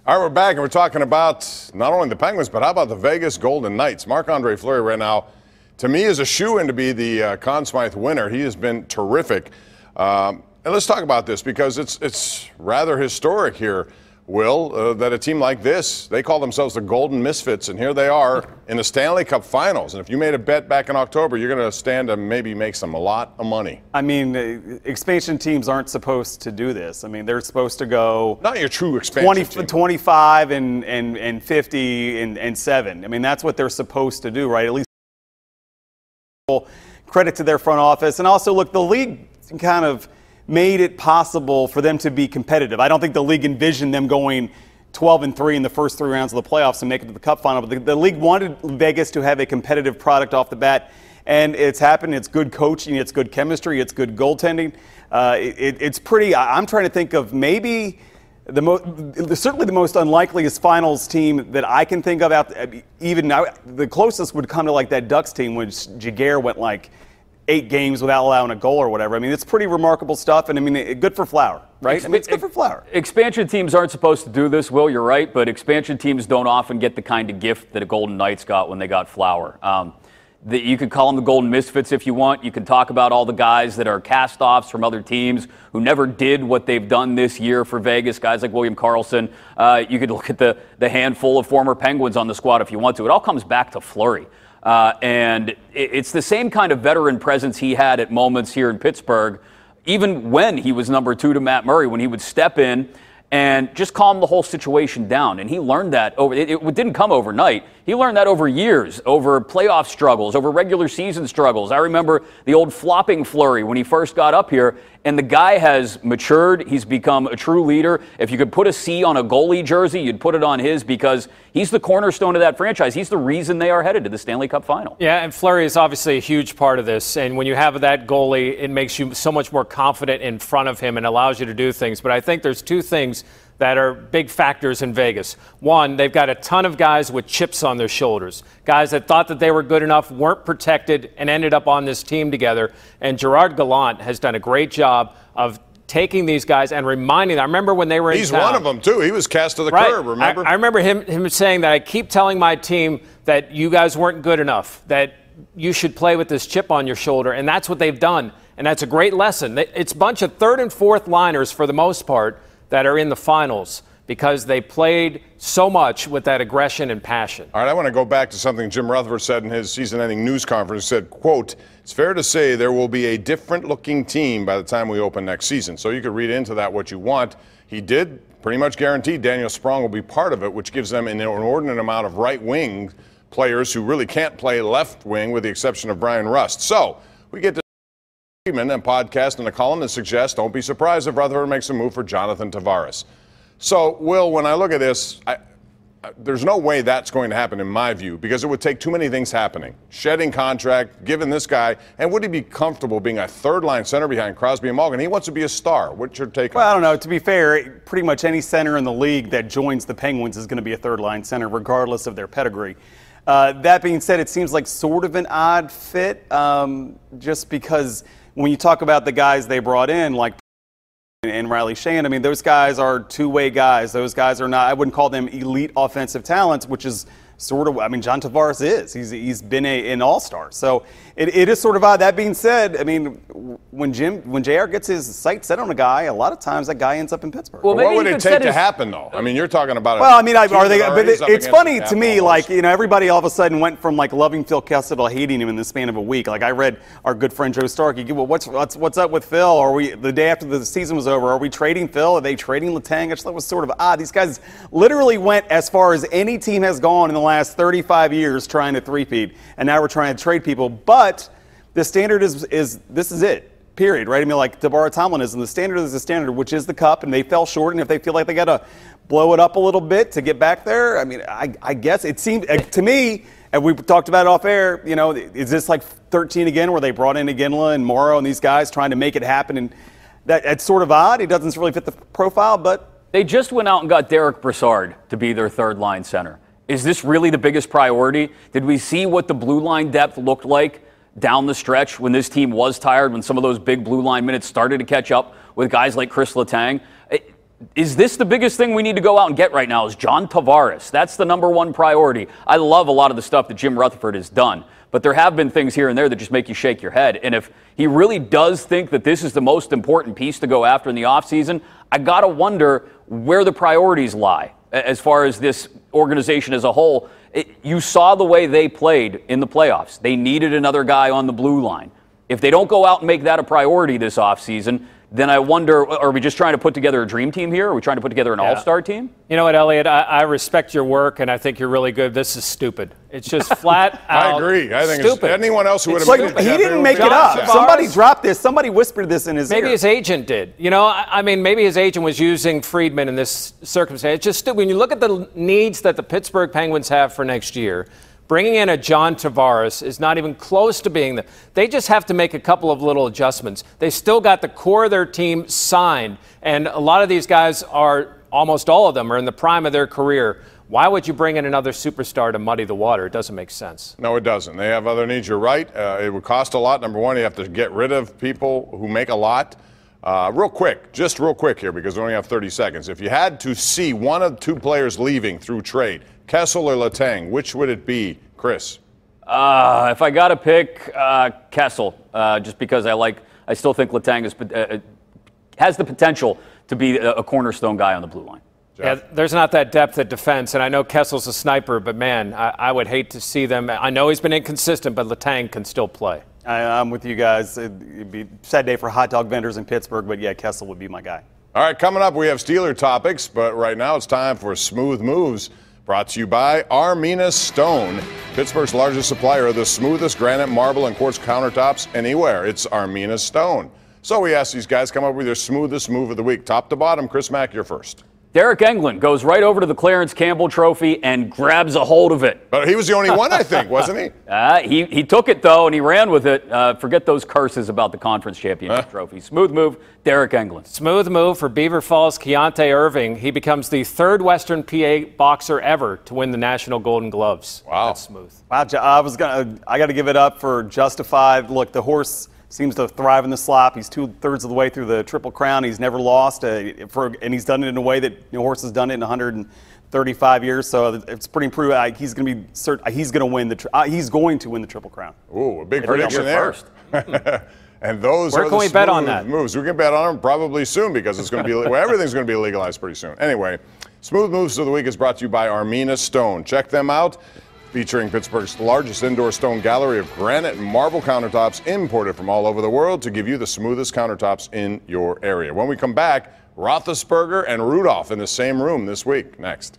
All right, we're back, and we're talking about not only the Penguins, but how about the Vegas Golden Knights? Marc-Andre Fleury right now, to me, is a shoo-in to be the Conn Smythe winner. He has been terrific. And let's talk about this because it's rather historic here, Will, that a team like this, they call themselves the Golden Misfits, and here they are in the Stanley Cup Finals. And if you made a bet back in October, you're going to stand to maybe make some a lot of money. I mean, expansion teams aren't supposed to do this. I mean, they're supposed to go not your true expansion team. 25 and 50 and 7. I mean, that's what they're supposed to do, right? At least credit to their front office. And also, look, the league kind of made it possible for them to be competitive. I don't think the league envisioned them going 12-3 in the first 3 rounds of the playoffs and make it to the Cup final. But the league wanted Vegas to have a competitive product off the bat, and it's happened. It's good coaching. It's good chemistry. It's good goaltending. It's pretty. I'm trying to think of maybe certainly the most unlikeliest finals team that I can think of. Even now, the closest would come to like that Ducks team, which Jaguar went like 8 games without allowing a goal or whatever. I mean, it's pretty remarkable stuff, and I mean, good for Flower, right? I mean, it's good for Flower. Expansion teams aren't supposed to do this, Will, you're right, but expansion teams don't often get the kind of gift that a Golden Knights got when they got Flower. You could call them the Golden Misfits if you want. You can talk about all the guys that are cast-offs from other teams who never did what they've done this year for Vegas, guys like William Karlsson. You could look at the handful of former Penguins on the squad if you want to. It all comes back to Fleury. And it's the same kind of veteran presence he had at moments here in Pittsburgh, even when he was number 2 to Matt Murray, when he would step in and just calm the whole situation down. And he learned that it didn't come overnight. He learned that over years, over playoff struggles, over regular season struggles. I remember the old flopping Fleury when he first got up here, and the guy has matured. He's become a true leader. If you could put a C on a goalie jersey, you'd put it on his because he's the cornerstone of that franchise. He's the reason they are headed to the Stanley Cup final. Yeah, and Fleury is obviously a huge part of this. And when you have that goalie, it makes you so much more confident in front of him and allows you to do things. But I think there's 2 things that are big factors in Vegas. One, they've got a ton of guys with chips on their shoulders, guys that thought that they were good enough, weren't protected, and ended up on this team together. And Gerard Gallant has done a great job of taking these guys and reminding them. I remember when they were in town. He's one of them, too. He was cast to the curb, remember? I remember him saying that I keep telling my team that you guys weren't good enough, that you should play with this chip on your shoulder, and that's what they've done. And that's a great lesson. It's a bunch of 3rd and 4th liners, for the most part, that are in the finals because they played so much with that aggression and passion. All right, I want to go back to something Jim Rutherford said in his season-ending news conference. He said, quote, "It's fair to say there will be a different-looking team by the time we open next season." So you could read into that what you want. He did pretty much guarantee Daniel Sprong will be part of it, which gives them an inordinate amount of right-wing players who really can't play left wing with the exception of Brian Rust. So we get to and podcast and a column that suggests don't be surprised if Rutherford makes a move for Jonathan Tavares. So, Will, when I look at this, there's no way that's going to happen in my view because it would take too many things happening. Shedding contract, giving this guy, and would he be comfortable being a 3rd-line center behind Crosby and Malkin? He wants to be a star. What's your take on that? Well, I don't know. To be fair, pretty much any center in the league that joins the Penguins is going to be a 3rd-line center regardless of their pedigree. That being said, it seems like sort of an odd fit just because when you talk about the guys they brought in, like and Riley Shane, I mean, those guys are 2-way guys. Those guys are not, I wouldn't call them elite offensive talents, which is sort of, I mean, John Tavares is. He's been an all-star. So it is sort of odd. That being said, I mean, when JR gets his sights set on a guy, a lot of times that guy ends up in Pittsburgh. Well, what would it take to happen, though? I mean, you're talking about well, I mean, are they? But it's funny to me, like, you know, everybody all of a sudden went from like loving Phil Kessel to hating him in the span of a week. Like I read our good friend Joe Starkey. Well, what's up with Phil? Are we the day after the season was over? Are we trading Phil? Are they trading Letang? I just thought it was sort of odd. These guys literally went as far as any team has gone in the last 35 years trying to three-peat, and now we're trying to trade people. But the standard is this is it. Period. Right? I mean, like Deborah Tomlin is, and the standard is the standard, which is the cup, and they fell short. And if they feel like they got to blow it up a little bit to get back there, I mean, I guess it seemed to me, and we talked about it off air. You know, is this like 13 again, where they brought in Iginla and Morrow and these guys trying to make it happen? And that's sort of odd. It doesn't really fit the profile, but they just went out and got Derek Brassard to be their 3rd-line center. Is this really the biggest priority? Did we see what the blue line depth looked like down the stretch when this team was tired, when some of those big blue line minutes started to catch up with guys like Chris Letang? Is this the biggest thing we need to go out and get right now is John Tavares? That's the #1 priority. I love a lot of the stuff that Jim Rutherford has done, but there have been things here and there that just make you shake your head. And if he really does think that this is the most important piece to go after in the offseason, I got to wonder where the priorities lie as far as this organization as a whole. You saw the way they played in the playoffs. They needed another guy on the blue line. If they don't go out and make that a priority this offseason, then I wonder, are we just trying to put together a dream team here? Are we trying to put together an all-star team? You know what, Elliot? I respect your work, and I think you're really good. This is stupid. It's just flat out I agree. I think stupid. Anyone else who would have like, made it, he didn't make it up. Somebody dropped this. Somebody whispered this in his ear. Maybe his agent did. You know, I mean, maybe his agent was using Friedman in this circumstance. It's just stupid. When you look at the needs that the Pittsburgh Penguins have for next year, bringing in a John Tavares is not even close to being they just have to make a couple of little adjustments. They still got the core of their team signed, and a lot of these guys almost all of them are in the prime of their career. Why would you bring in another superstar to muddy the water? It doesn't make sense. No, it doesn't. They have other needs. You're right. It would cost a lot. Number one, you have to get rid of people who make a lot. Real quick here, because we only have 30 seconds. If you had to see one of two players leaving through trade, Kessel or Letang, which would it be, Chris? If I got to pick Kessel, just because I still think Letang has the potential to be a cornerstone guy on the blue line. Yeah, there's not that depth at defense, and I know Kessel's a sniper, but man, I would hate to see them. I know he's been inconsistent, but Letang can still play. I'm with you guys. It'd be a sad day for hot dog vendors in Pittsburgh, but yeah, Kessel would be my guy. All right, coming up, we have Steeler topics, but right now it's time for Smooth Moves, brought to you by Armina Stone, Pittsburgh's largest supplier of the smoothest granite, marble, and quartz countertops anywhere. It's Armina Stone. So we asked these guys to come up with their smoothest move of the week. Top to bottom, Chris Mack, you're first. Derek Englund goes right over to the Clarence Campbell Trophy and grabs a hold of it. But he was the only one, I think, wasn't he? He took it, though, and he ran with it. Forget those curses about the conference championship trophy. Smooth move, Derek Englund. Smooth move for Beaver Falls' Keontae Irving. He becomes the third Western PA boxer ever to win the National Golden Gloves. Wow. That's smooth. Wow, I got to give it up for Justified. Look, the horse seems to thrive in the slop. He's 2/3 of the way through the Triple Crown. He's never lost, and he's done it in a way that no horse has done it in 135 years. So it's pretty improved. He's going to win the Triple Crown. Ooh, a big prediction there. And those Where are can the we bet on that? moves. We can bet on them probably soon because it's going to be everything's going to be legalized pretty soon. Anyway, Smooth Moves of the Week is brought to you by Armina Stone. Check them out. Featuring Pittsburgh's largest indoor stone gallery of granite and marble countertops imported from all over the world to give you the smoothest countertops in your area. When we come back, Roethlisberger and Rudolph in the same room this week. Next.